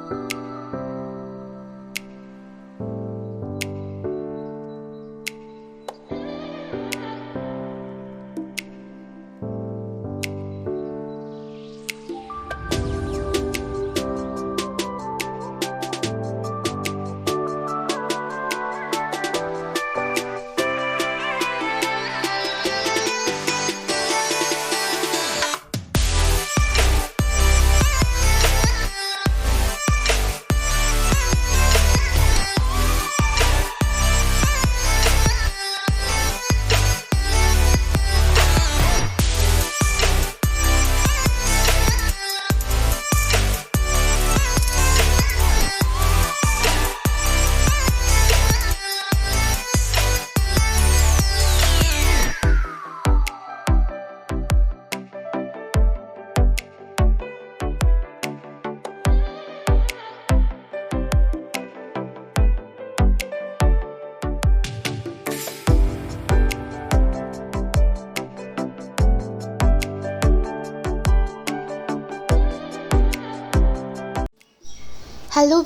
Hello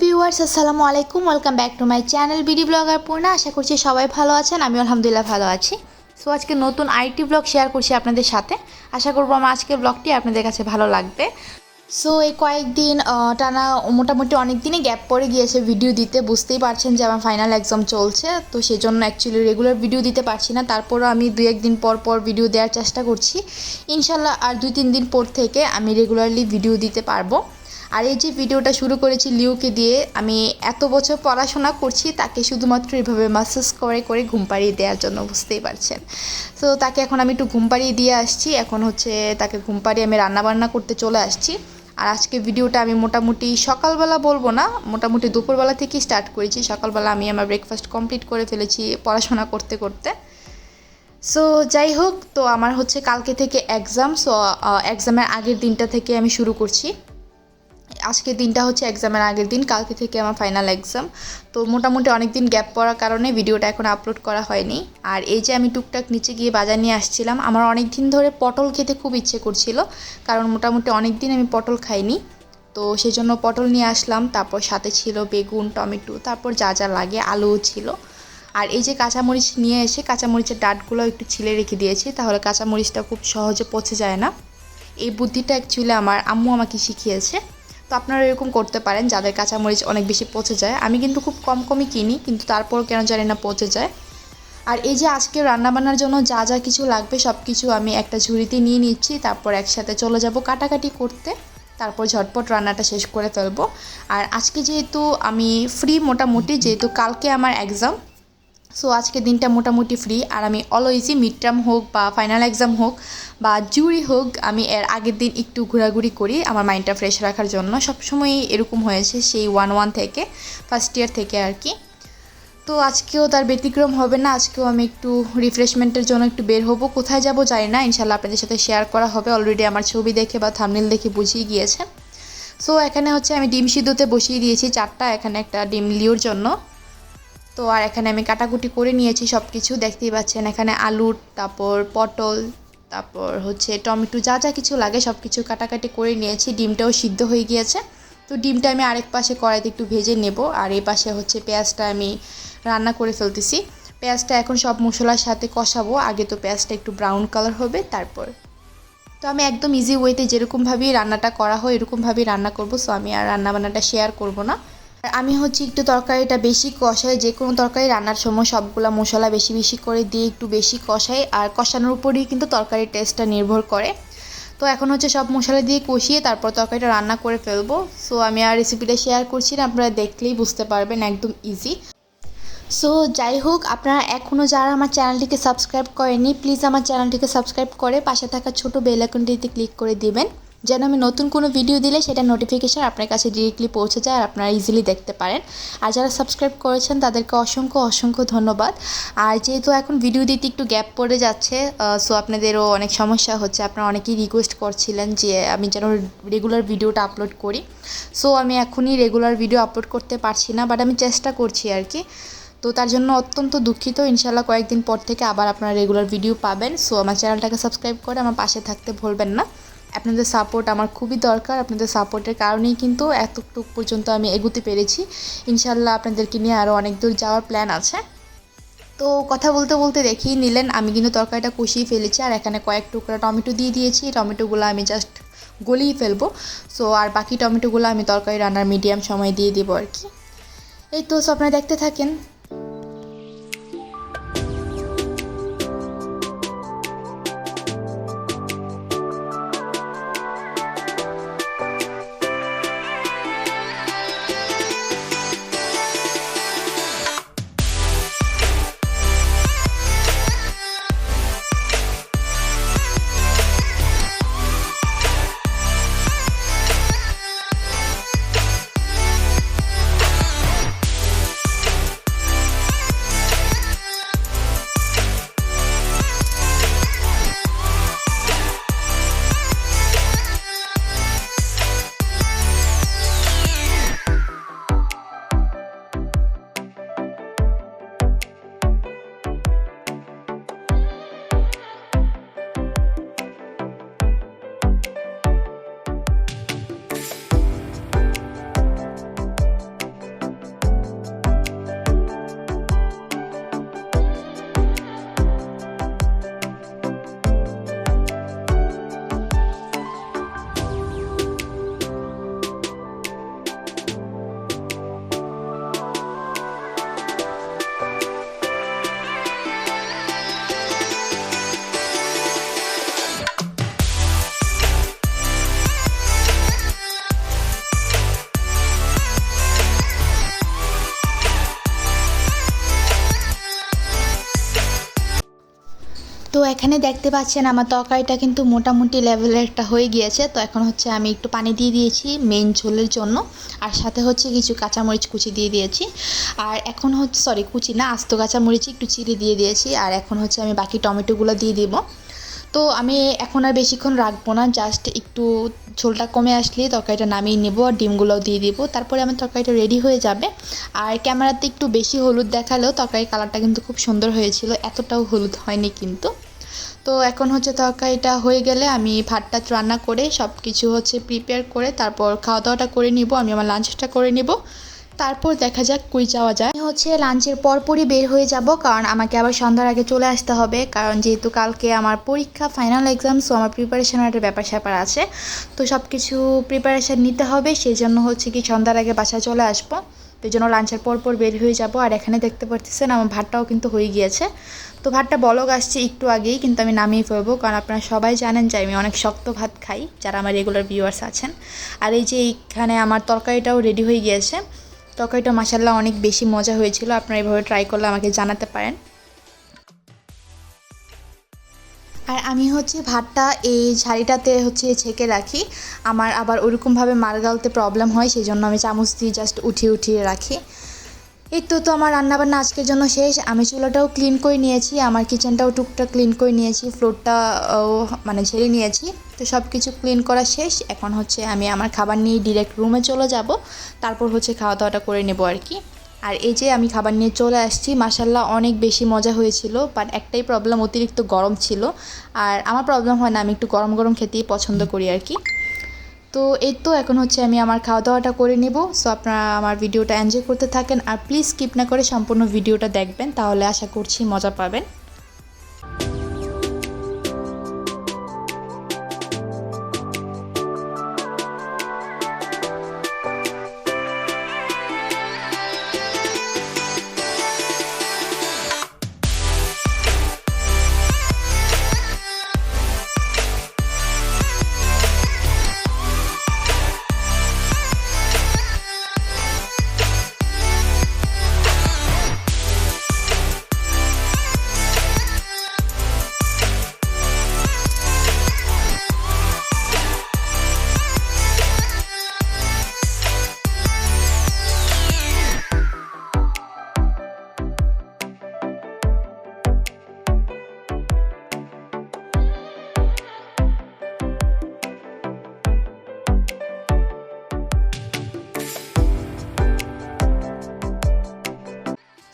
viewers, আসসালামু আলাইকুম। Welcome back to my channel BD blogger Purna. আশা করছি সবাই ভালো আছেন, আমি আলহামদুলিল্লাহ ভালো আছি। সো আজকে নতুন আরেকটি ব্লগ শেয়ার করছি আপনাদের সাথে। আশা করবো আমার আজকের ব্লগটি আপনাদের কাছে ভালো লাগবে। সো এই কয়েকদিন টানা মোটামুটি অনেক দিনই গ্যাপ পড়ে গিয়েছে ভিডিও দিতে। বুঝতেই পারছেন যে আমার ফাইনাল এক্সাম চলছে, তো সেজন্য অ্যাকচুয়ালি রেগুলার ভিডিও দিতে পারছি না। তারপরও আমি 2-1 দিন পর পর ভিডিও দেওয়ার চেষ্টা করছি। ইনশাল্লাহ আর 2-3 দিন পর থেকে আমি রেগুলারলি ভিডিও দিতে পারবো। আর এই যে ভিডিওটা শুরু করেছি লিওকে দিয়ে, আমি এত বছর পড়াশোনা করছি তাকে শুধুমাত্র এভাবে ম্যাসেজ করে করে ঘুম পাড়িয়ে দেওয়ার জন্য, বুঝতেই পারছেন। সো তাকে এখন আমি একটু ঘুম পাড়িয়ে দিয়ে আসছি। এখন হচ্ছে তাকে ঘুম পাড়িয়ে আমি রান্নাবান্না করতে চলে আসছি। আর আজকে ভিডিওটা আমি মোটামুটি সকালবেলা বলবো না, মোটামুটি দুপুরবেলা থেকেই স্টার্ট করেছি। সকালবেলা আমি আমার ব্রেকফাস্ট কমপ্লিট করে ফেলেছি পড়াশোনা করতে করতে। সো যাই হোক, তো আমার হচ্ছে কালকে থেকে এক্সাম। সো এক্সামের আগের দিনটা থেকে আমি শুরু করছি। আজকের দিনটা হচ্ছে এক্সামের আগের দিন, কালকে থেকে আমার ফাইনাল এক্সাম। তো মোটামুটি অনেক দিন গ্যাপ পড়ার কারণে ভিডিওটা এখন আপলোড করা হয়নি। আর এই যে আমি টুকটাক নিচে গিয়ে বাজার নিয়ে আসছিলাম। আমার অনেক দিন ধরে পটল খেতে খুব ইচ্ছে করছিল, কারণ মোটামুটি অনেক দিন আমি পটল খাইনি। তো সেই জন্য পটল নিয়ে আসলাম। তারপর সাথে ছিল বেগুন, টমেটো, তারপর যা যা লাগে, আলুও ছিল। আর এই যে কাঁচামরিচ নিয়ে এসে কাঁচামরিচের ডাঁটগুলো একটু ছিলে রেখে দিয়েছি, তাহলে কাঁচামরিচটা খুব সহজে পচে যায় না। এই বুদ্ধিটা অ্যাকচুয়ালি আমার আম্মু আমাকে শিখিয়েছে। তো আপনারা এরকম করতে পারেন যাদের কাঁচামরিচ অনেক বেশি পচে যায়। আমি কিন্তু খুব কমই কিনি, কিন্তু তারপরও কেন জানি না পচে যায়। আর এই যে আজকে রান্নাবান্নার জন্য যা যা কিছু লাগবে সব কিছু আমি একটা ঝুড়িতে নিয়ে নিচ্ছি। তারপর একসাথে চলে যাব কাটাকাটি করতে, তারপর ঝটপট রান্নাটা শেষ করে ফেলবো। আর আজকে যেহেতু আমি ফ্রি মোটামুটি, যেহেতু কালকে আমার এক্সাম, সো আজকে দিনটা মোটামুটি ফ্রি। আর আমি অলওয়েজই মিড টার্ম হোক বা ফাইনাল এক্সাম হোক বা জুরি হোক, আমি এর আগের দিন একটু ঘোরাঘুরি করি আমার মাইন্ডটা ফ্রেশ রাখার জন্য। সবসময়ই এরকম হয়েছে, সেই 1-1 থেকে, ফার্স্ট ইয়ার থেকে আর কি। তো আজকেও তার ব্যতিক্রম হবে না। আজকেও আমি একটু রিফ্রেশমেন্টের জন্য একটু বের হব। কোথায় যাব জানি না, ইনশাল্লাহ আপনাদের সাথে শেয়ার করা হবে। অলরেডি আমার ছবি দেখে বা থাম্বনেল দেখে বুঝিয়ে গিয়েছে। সো এখানে হচ্ছে আমি ডিম সিদ্ধতে বসিয়ে দিয়েছি 4টা, এখানে একটা ডিম লিওর জন্য। তো আর এখানে আমি কাটাকুটি করে নিয়েছি সব কিছু, দেখতেই পাচ্ছেন। এখানে আলু, তারপর পটল, তারপর হচ্ছে টমেটো, যা যা কিছু লাগে সব কিছু কাটাকাটি করে নিয়েছি। ডিমটাও সিদ্ধ হয়ে গিয়েছে। তো ডিমটা আমি আরেক পাশে কড়াইতে একটু ভেজে নেব। আর এই পাশে হচ্ছে পেঁয়াজটা আমি রান্না করে ফেলতেছি। পেঁয়াজটা এখন সব মশলার সাথে কষাবো। আগে তো পেঁয়াজটা একটু ব্রাউন কালার হবে তারপর। তো আমি একদম ইজি ওয়েতে যেরকমভাবেই রান্নাটা করা হয় এরকমভাবেই রান্না করব। সো আমি আর রান্নাবান্নাটা শেয়ার করব না। আমি হচ্ছে একটু তরকারিটা বেশি কষাই, যে কোনো তরকারি রান্নার সময় সবগুলা মশলা বেশি বেশি করে দিয়ে একটু বেশি কষাই। আর কষানোর উপরেই কিন্তু তরকারির টেস্টটা নির্ভর করে। তো এখন হচ্ছে সব মশলা দিয়ে কষিয়ে তারপর তরকারিটা রান্না করে ফেলবো। সো আমি আর রেসিপিটা শেয়ার করছি না, আপনারা দেখলেই বুঝতে পারবেন, একদম ইজি। সো যাই হোক, আপনারা এখনও যারা আমার চ্যানেলটিকে সাবস্ক্রাইব করেননি, প্লিজ আমার চ্যানেলটিকে সাবস্ক্রাইব করে পাশে থাকা ছোটো বেল আইকনটিতে ক্লিক করে দিবেন, যেন আমি নতুন কোনো ভিডিও দিলে সেটা নোটিফিকেশান আপনার কাছে ডিরেক্টলি পৌঁছে যায় আর আপনারা ইজিলি দেখতে পারেন। আর যারা সাবস্ক্রাইব করেছেন তাদেরকে অসংখ্য অসংখ্য ধন্যবাদ। আর যেহেতু এখন ভিডিও দিতে একটু গ্যাপ পড়ে যাচ্ছে, সো আপনাদেরও অনেক সমস্যা হচ্ছে। আপনারা অনেকেই রিকোয়েস্ট করছিলেন যে আমি যেন রেগুলার ভিডিওটা আপলোড করি। সো আমি এখনই রেগুলার ভিডিও আপলোড করতে পারছি না, বাট আমি চেষ্টা করছি আর কি। তো তার জন্য অত্যন্ত দুঃখিত। ইনশাল্লাহ কয়েকদিন পর থেকে আবার আপনারা রেগুলার ভিডিও পাবেন। সো আমার চ্যানেলটাকে সাবস্ক্রাইব করে আমার পাশে থাকতে ভুলবেন না। আপনাদের সাপোর্ট আমার খুবই দরকার। আপনাদের সাপোর্টের কারণেই কিন্তু এতটুকু পর্যন্ত আমি এগোতে পেরেছি। ইনশাল্লাহ আপনাদেরকে নিয়ে আরও অনেক দূর যাওয়ার প্ল্যান আছে। তো কথা বলতে বলতে দেখিয়ে নিলেন আমি কিন্তু তরকারিটা কষিয়ে ফেলেছি, আর এখানে কয়েক টুকরা টমেটো দিয়ে দিয়েছি। টমেটোগুলো আমি জাস্ট গলিয়ে ফেলবো। সো আর বাকি টমেটোগুলো আমি তরকারি রান্নার মিডিয়াম সময় দিয়ে দেবো আর কি। এই তো আপনারা দেখতে থাকেন। তো এখানে দেখতে পাচ্ছেন আমার তরকারিটা কিন্তু মোটামুটি লেভেলের একটা হয়ে গিয়েছে। তো এখন হচ্ছে আমি একটু পানি দিয়ে দিয়েছি মেইন ঝোলের জন্য, আর সাথে হচ্ছে কিছু কাঁচামরিচ কুচি দিয়ে দিয়েছি। আর এখন হচ্ছে কুচি না, আস্ত কাঁচামরিচ একটু চিড়ে দিয়ে দিয়েছি। আর এখন হচ্ছে আমি বাকি টমেটোগুলো দিয়ে দিব। তো আমি এখন আর বেশিক্ষণ রাখবো না, জাস্ট একটু ঝোলটা কমে আসলেই তরকারিটা নামিয়ে নেব আর ডিমগুলোও দিয়ে দিব। তারপরে আমার তরকারিটা রেডি হয়ে যাবে। আর ক্যামেরাতে একটু বেশি হলুদ দেখালেও তরকারির কালারটা কিন্তু খুব সুন্দর হয়েছিল, এতটাও হলুদ হয়নি কিন্তু। তো এখন হচ্ছে তরকারিটা হয়ে গেলে আমি ভাতটা রান্না করে সব কিছু হচ্ছে প্রিপেয়ার করে তারপর খাওয়া দাওয়াটা করে নিব। আমি আমার লাঞ্চটা করে নিব, তারপর দেখা যাক কই যাওয়া যায়। আমি হচ্ছে লাঞ্চের পরপরই বের হয়ে যাব, কারণ আমাকে আবার সন্ধ্যার আগে চলে আসতে হবে, কারণ যেহেতু কালকে আমার পরীক্ষা ফাইনাল এক্সাম। সো আমার প্রিপারেশনের একটা ব্যাপার স্যাপার আছে, তো সব কিছু প্রিপারেশান নিতে হবে। সেই জন্য হচ্ছে কি সন্ধ্যার আগে বাসায় চলে আসবো, তো এই জন্য লাঞ্চের পরপর বের হয়ে যাব। আর এখানে দেখতে পাচ্ছেন আমার ভাতটাও কিন্তু হয়ে গিয়েছে। তো ভাতটা বলক আসছে একটু আগেই, কিন্তু আমি নামিয়ে ফেলবো, কারণ আপনারা সবাই জানেন যে আমি অনেক শক্ত ভাত খাই, যারা আমার রেগুলার ভিউয়ার্স আছেন। আর এই যে এইখানে আমার তরকারিটাও রেডি হয়ে গিয়েছে। তরকারিটা মাশাআল্লাহ অনেক বেশি মজা হয়েছিল, আপনারা এভাবে ট্রাই করলে আমাকে জানাতে পারেন। আর আমি হচ্ছে ভাতটা এই ঝাড়িটাতে হচ্ছে ছেঁকে রাখি। আমার আবার ওরকমভাবে মার গালতে প্রবলেম হয়, সেই জন্য আমি চামচ দিয়ে জাস্ট উঠিয়ে রাখি। এই তো আমার রান্নাবান্না আজকের জন্য শেষ। আমি চুলাটাও ক্লিন করে নিয়েছি, আমার কিচেনটাও টুকটাক ক্লিন করে নিয়েছি, ফ্লোরটা ঝেড়ে নিয়েছি। তো সব কিছু ক্লিন করা শেষ। এখন হচ্ছে আমি আমার খাবার নিয়ে ডিরেক্ট রুমে চলে যাব, তারপর হচ্ছে খাওয়া দাওয়াটা করে নেব আর কি। আর এই যে আমি খাবার নিয়ে চলে আসছি, মাশাআল্লাহ অনেক বেশি মজা হয়েছিল। বাট একটাই প্রবলেম, অতিরিক্ত গরম ছিল। আর আমার প্রবলেম হয় না, আমি একটু গরম গরম খেতেই পছন্দ করি আর কি। তো এই তো এখন হচ্ছে আমি আমার খাওয়া দাওয়াটা করে নেব। সো আপনারা আমার ভিডিওটা এনজয় করতে থাকেন, আর প্লিজ স্কিপ না করে সম্পূর্ণ ভিডিওটা দেখবেন, তাহলে আশা করছি মজা পাবেন।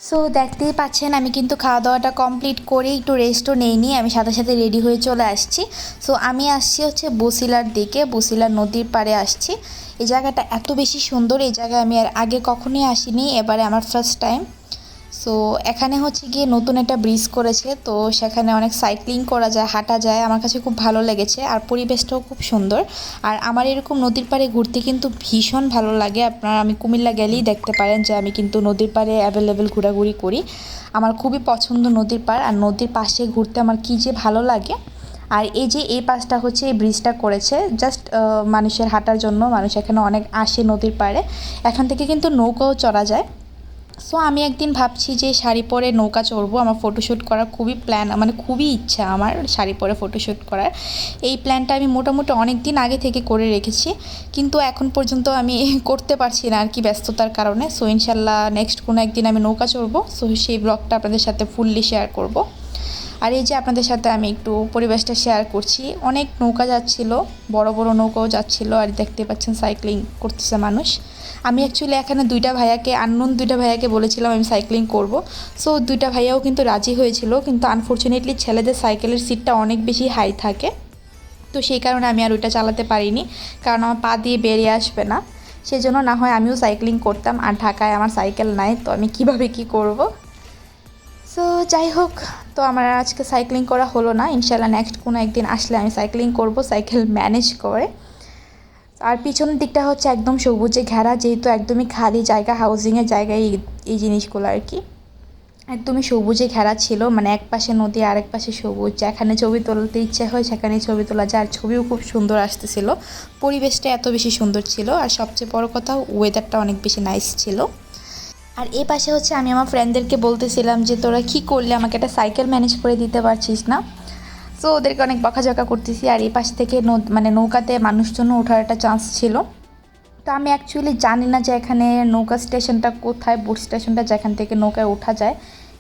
সো দেখতেই পাচ্ছেন আমি কিন্তু খাওয়া দাওয়াটা কমপ্লিট করে একটু রেস্টও নেইনি, আমি সাথে সাথে রেডি হয়ে চলে আসছি। সো আমি আসছি হচ্ছে বসিলার দিকে, বসিলার নদীর পাড়ে আসছি। এই জায়গাটা এত বেশি সুন্দর, এই জায়গায় আমি আর আগে কখনোই আসিনি, এবারে আমার ফার্স্ট টাইম। সো এখানে হচ্ছে গিয়ে নতুন একটা ব্রিজ করেছে, তো সেখানে অনেক সাইক্লিং করা যায়, হাঁটা যায়, আমার কাছে খুব ভালো লেগেছে। আর পরিবেশটাও খুব সুন্দর। আর আমার এরকম নদীর পাড়ে ঘুরতে কিন্তু ভীষণ ভালো লাগে। আপনারা আমি কুমিল্লা গেলেই দেখতে পারেন যে আমি কিন্তু নদীর পাড়ে অ্যাভেলেবেল ঘোরাঘুরি করি। আমার খুবই পছন্দ নদীর পাড়, আর নদীর পাশে ঘুরতে আমার কী যে ভালো লাগে। আর এই যে এই পাশটা হচ্ছে এই ব্রিজটা করেছে জাস্ট মানুষের হাঁটার জন্য, মানুষ এখানে অনেক আসে নদীর পাড়ে। এখান থেকে কিন্তু নৌকাও চড়া যায়। সো আমি একদিন ভাবছি যে শাড়ি পরে নৌকা চড়বো, আমার ফটোশ্যুট করার খুবই প্ল্যান, মানে খুবই ইচ্ছা আমার শাড়ি পরে ফটোশ্যুট করার। এই প্ল্যানটা আমি মোটামুটি অনেক দিন আগে থেকে করে রেখেছি, কিন্তু এখন পর্যন্ত আমি করতে পারছি না আর কি, ব্যস্ততার কারণে। সো ইনশাল্লাহ নেক্সট কোনো একদিন আমি নৌকা চড়বো, সো সেই ব্লগটা আপনাদের সাথে ফুললি শেয়ার করব। আর এই যে আপনাদের সাথে আমি একটু পরিবেশটা শেয়ার করছি, অনেক নৌকা যাচ্ছিল, বড় বড় নৌকাও যাচ্ছিল, আর দেখতে পাচ্ছেন সাইক্লিং করতেছে মানুষ। আমি অ্যাকচুয়ালি এখানে দুইটা ভাইয়াকে বলেছিলাম আমি সাইক্লিং করব। সো দুইটা ভাইয়াও কিন্তু রাজি হয়েছিল, কিন্তু আনফর্চুনেটলি ছেলেদের সাইকেলের সিটটা অনেক বেশি হাই থাকে, তো সেই কারণে আমি আর ওইটা চালাতে পারিনি, কারণ আমার পা দিয়ে বেরিয়ে আসবে না। সেজন্য না হয় আমিও সাইক্লিং করতাম, আর ঢাকায় আমার সাইকেল নাই, তো আমি কিভাবে কি করব। সো যাই হোক, তো আমার আজকে সাইক্লিং করা হলো না, ইনশাল্লাহ নেক্সট কোনো একদিন আসলে আমি সাইক্লিং করব সাইকেল ম্যানেজ করে। আর পিছনের দিকটা হচ্ছে একদম সবুজে ঘেরা, যেহেতু একদমই খালি জায়গা, হাউজিংয়ের জায়গায় এই জিনিসগুলো আর কি একদমই সবুজে ঘেরা ছিল, মানে এক পাশে নদী আর এক পাশে সবুজ, যেখানে ছবি তুলতে ইচ্ছে হয় সেখানে ছবি তোলা যায়, আর ছবিও খুব সুন্দর আসতেছিল। পরিবেশটা এত বেশি সুন্দর ছিল, আর সবচেয়ে বড় কথা ওয়েদারটা অনেক বেশি নাইস ছিল। আর এই পাশে হচ্ছে আমি আমার ফ্রেন্ডদেরকে বলতেছিলাম যে তোরা কী করলে, আমাকে একটা সাইকেল ম্যানেজ করে দিতে পারছিস না। সো ওদেরকে অনেক বকাঝকা করতেছি। আর এই পাশ থেকে মানে নৌকাতে মানুষজন ওঠার একটা চান্স ছিল, তো আমি অ্যাকচুয়ালি জানি না যে এখানে নৌকা স্টেশনটা কোথায়, বোট স্টেশনটা যেখান থেকে নৌকায় ওঠা যায়,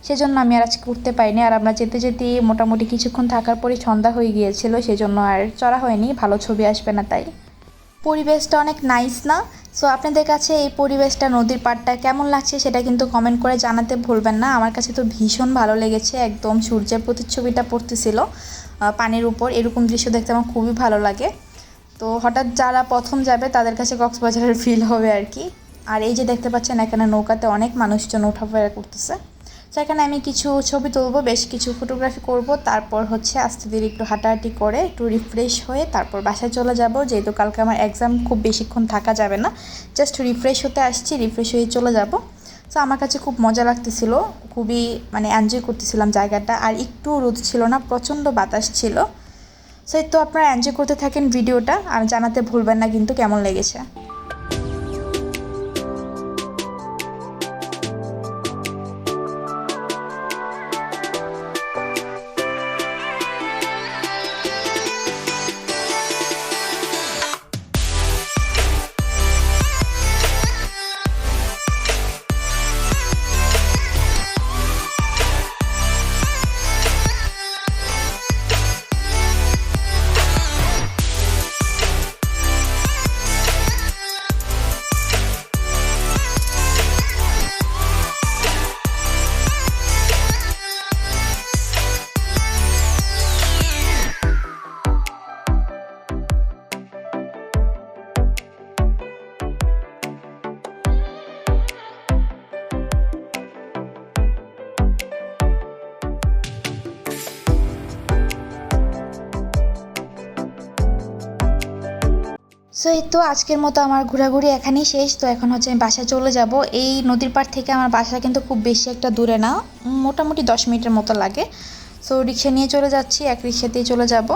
সেজন্য আমি আর আজকে উঠতে পারিনি। আর আমরা যেতে যেতে মোটামুটি কিছুক্ষণ থাকার পরে সন্ধ্যা হয়ে গিয়েছিল, সেজন্য আর চড়া হয়নি, ভালো ছবি আসবে না তাই। পরিবেশটা অনেক নাইস না? সো আপনাদের কাছে এই পরিবেশটা, নদীর পাড়টা কেমন লাগছে সেটা কিন্তু কমেন্ট করে জানাতে ভুলবেন না। আমার কাছে তো ভীষণ ভালো লেগেছে, একদম সূর্যের প্রতিচ্ছবিটা পড়তেছিল পানির উপর, এরকম দৃশ্য দেখতে আমার খুবই ভালো লাগে। তো হঠাৎ যারা প্রথম যাবে তাদের কাছে কক্সবাজারের ফিল হবে আর কি। আর এই যে দেখতে পাচ্ছেন এখানে নৌকাতে অনেক মানুষজন ওঠাফেরা করতেছে। তো এখানে আমি কিছু ছবি তুলবো, বেশ কিছু ফটোগ্রাফি করব, তারপর হচ্ছে আস্তে ধীরে একটু হাঁটাহাঁটি করে একটু রিফ্রেশ হয়ে তারপর বাসায় চলে যাব, যেহেতু কালকে আমার এক্সাম, খুব বেশিক্ষণ থাকা যাবে না, জাস্ট রিফ্রেশ হতে আসছি, রিফ্রেশ হয়ে চলে যাব। তো আমার কাছে খুব মজা লাগতেছিল, খুবই মানে এনজয় করতেছিলাম জায়গাটা, আর একটু রোদ ছিল না, প্রচণ্ড বাতাস ছিল। সো তো আপনারা এনজয় করতে থাকেন ভিডিওটা, আর জানাতে ভুলবেন না কিন্তু কেমন লেগেছে। সো এই তো আজকের মতো আমার ঘোরাঘুরি এখানেই শেষ। তো এখন হচ্ছে আমি বাসায় চলে যাব। এই নদীর পাড় থেকে আমার বাসা কিন্তু খুব বেশি একটা দূরে না, মোটামুটি 10 মিনিটের মতো লাগে। সো রিক্সা নিয়ে চলে যাচ্ছি, এক রিক্সাতেই চলে যাব।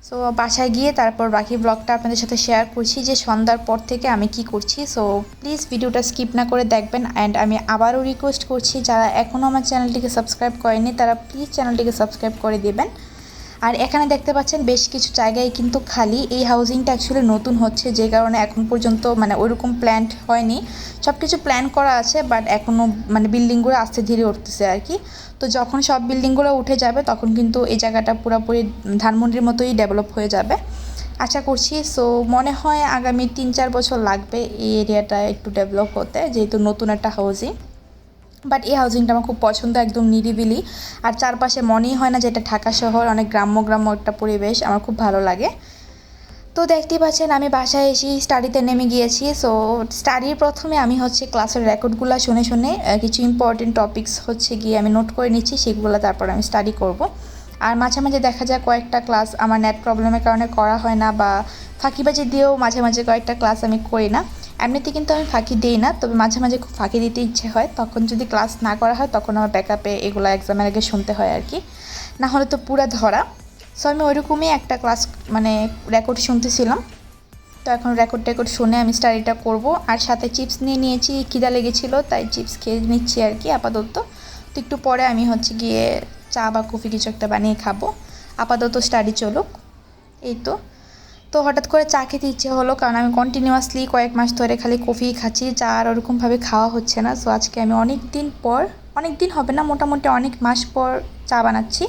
সো বাসায় গিয়ে তারপর বাকি ব্লগটা আপনাদের সাথে শেয়ার করছি যে সন্ধ্যার পর থেকে আমি কি করছি। সো প্লিজ ভিডিওটা স্কিপ না করে দেখবেন। অ্যান্ড আমি আবারও রিকোয়েস্ট করছি, যারা এখনও আমার চ্যানেলটিকে সাবস্ক্রাইব করেনি তারা প্লিজ চ্যানেলটিকে সাবস্ক্রাইব করে দেবেন। আর এখানে দেখতে পাচ্ছেন বেশ কিছু জায়গায় কিন্তু খালি, এই হাউজিংটা অ্যাকচুয়ালি নতুন হচ্ছে, যে কারণে এখন পর্যন্ত মানে ওইরকম প্ল্যান হয়নি। সব কিছু প্ল্যান করা আছে, বাট এখনও মানে বিল্ডিংগুলো আস্তে ধীরে উঠতেছে আর কি। তো যখন সব বিল্ডিংগুলো উঠে যাবে তখন কিন্তু এই জায়গাটা পুরোপুরি ধানমন্ডির মতোই ডেভেলপ হয়ে যাবে আশা করছি। সো মনে হয় আগামী 3-4 বছর লাগবে এই এরিয়াটা একটু ডেভেলপ হতে, যেহেতু নতুন একটা হাউজিং। বাট এই হাউজিংটা আমার খুব পছন্দ, একদম নিরিবিলি, আর চারপাশে মনেই হয় না যে এটা ঢাকা শহর, অনেক গ্রাম্য গ্রাম্য একটা পরিবেশ, আমার খুব ভালো লাগে। তো দেখতেই পাচ্ছেন আমি বাসায় এসে স্টাডিতে নেমে গিয়েছি। সো স্টাডির প্রথমে আমি হচ্ছে ক্লাসের রেকর্ডগুলো শুনে শুনে কিছু ইম্পর্টেন্ট টপিকস হচ্ছে গিয়ে আমি নোট করে নিচ্ছি, সেগুলো তারপর আমি স্টাডি করব। আর মাঝে মাঝে দেখা যায় কয়েকটা ক্লাস আমার নেট প্রবলেমের কারণে করা হয় না, বা ফাঁকিবাজি দিয়েও মাঝে মাঝে কয়েকটা ক্লাস আমি করি না। এমনিতে কিন্তু আমি ফাঁকি দিই না, তবে মাঝে মাঝে খুব ফাঁকি দিতে ইচ্ছে হয়, তখন যদি ক্লাস না করা হয় তখন আমার ব্যাকআপে এগুলো এক্সামের আগে শুনতে হয় আর কি, না হলে তো পুরা ধরা। সো আমি ওইরকমই একটা ক্লাস মানে রেকর্ড শুনতেছিলাম। তো এখন রেকর্ড শুনে আমি স্টাডিটা করব। আর সাথে চিপস নিয়ে নিয়েছি, খিদা লেগেছিলো তাই চিপস খেয়ে নিচ্ছি আর কি আপাতত। তো একটু পরে আমি হচ্ছে গিয়ে চা বা কফি কিছু একটা বানিয়ে খাবো, আপাতত স্টাডি চলুক। এই তো তো হঠাৎ করে চা খেতে ইচ্ছে হলো, কারণ আমি কন্টিনিউয়াসলি কয়েক মাস ধরে খালি কফি খাচ্ছি, চা আর ওরকমভাবে খাওয়া হচ্ছে না। সো আজকে আমি অনেক দিন হবে না, মোটামুটি অনেক মাস পর চা বানাচ্ছি।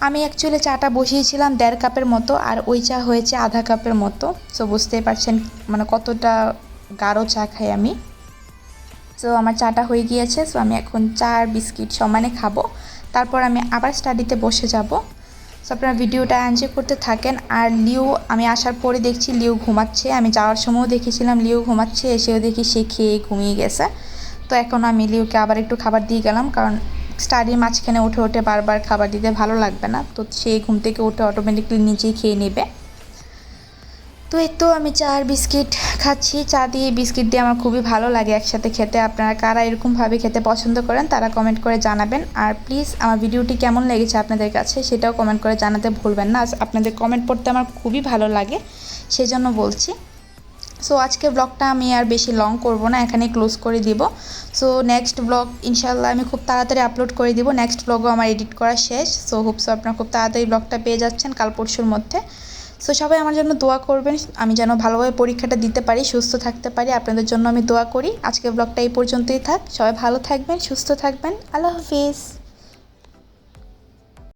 আমি অ্যাকচুয়ালি চাটা বসিয়েছিলাম 1.5 কাপের মতো, আর ওই চা হয়েছে আধা কাপের মতো। সো বুঝতেই পারছেন মানে কতটা গাঢ় চা খাই আমি। সো আমার চাটা হয়ে গিয়েছে। সো আমি এখন চা আর বিস্কিট সমানে খাবো, তারপর আমি আবার স্টাডিতে বসে যাব। সো আপনারা ভিডিওটা এনজয় করতে থাকেন। আর লিও, আমি আসার পরে দেখছি লিও ঘুমাচ্ছে, আমি যাওয়ার সময়ও দেখেছিলাম লিও ঘুমাচ্ছে, এসেও দেখি সে খেয়ে ঘুমিয়ে গেছে। তো এখন আমি লিওকে আবার একটু খাবার দিয়ে গেলাম, কারণ স্টাডির মাঝখানে উঠে উঠে বারবার খাবার দিতে ভালো লাগবে না, তো সে ঘুম থেকে উঠে অটোমেটিকলি নিজেই খেয়ে নেবে। তো এই তো আমি চা আর বিস্কিট খাচ্ছি, চা দিয়ে বিস্কিট দিয়ে আমার খুবই ভালো লাগে একসাথে খেতে। আপনারা কারা এরকমভাবে খেতে পছন্দ করেন তারা কমেন্ট করে জানাবেন। আর প্লিজ আমার ভিডিওটি কেমন লেগেছে আপনাদের কাছে সেটাও কমেন্ট করে জানাতে ভুলবেন না, আপনাদের কমেন্ট পড়তে আমার খুবই ভালো লাগে, সেজন্য বলছি। সো আজকের ব্লগটা আমি আর বেশি লং করব না, এখানে ক্লোজ করে দিব। সো নেক্সট ব্লগ ইনশাল্লাহ আমি খুব তাড়াতাড়ি আপলোড করে দিব, নেক্সট ব্লগও আমার এডিট করা শেষ। সো হোপসো আপনারা খুব তাড়াতাড়ি ব্লগটা পেয়ে যাচ্ছেন কাল পরশুর মধ্যে। সো সবাই আমার জন্য দোয়া করবেন, আমি যেন ভালোভাবে পরীক্ষাটা দিতে পারি, সুস্থ থাকতে পারি, আপনাদের জন্য আমি দোয়া করি। আজকের ব্লগটা এই পর্যন্তই থাক, সবাই ভালো থাকবেন, সুস্থ থাকবেন, আল্লাহ হাফিজ।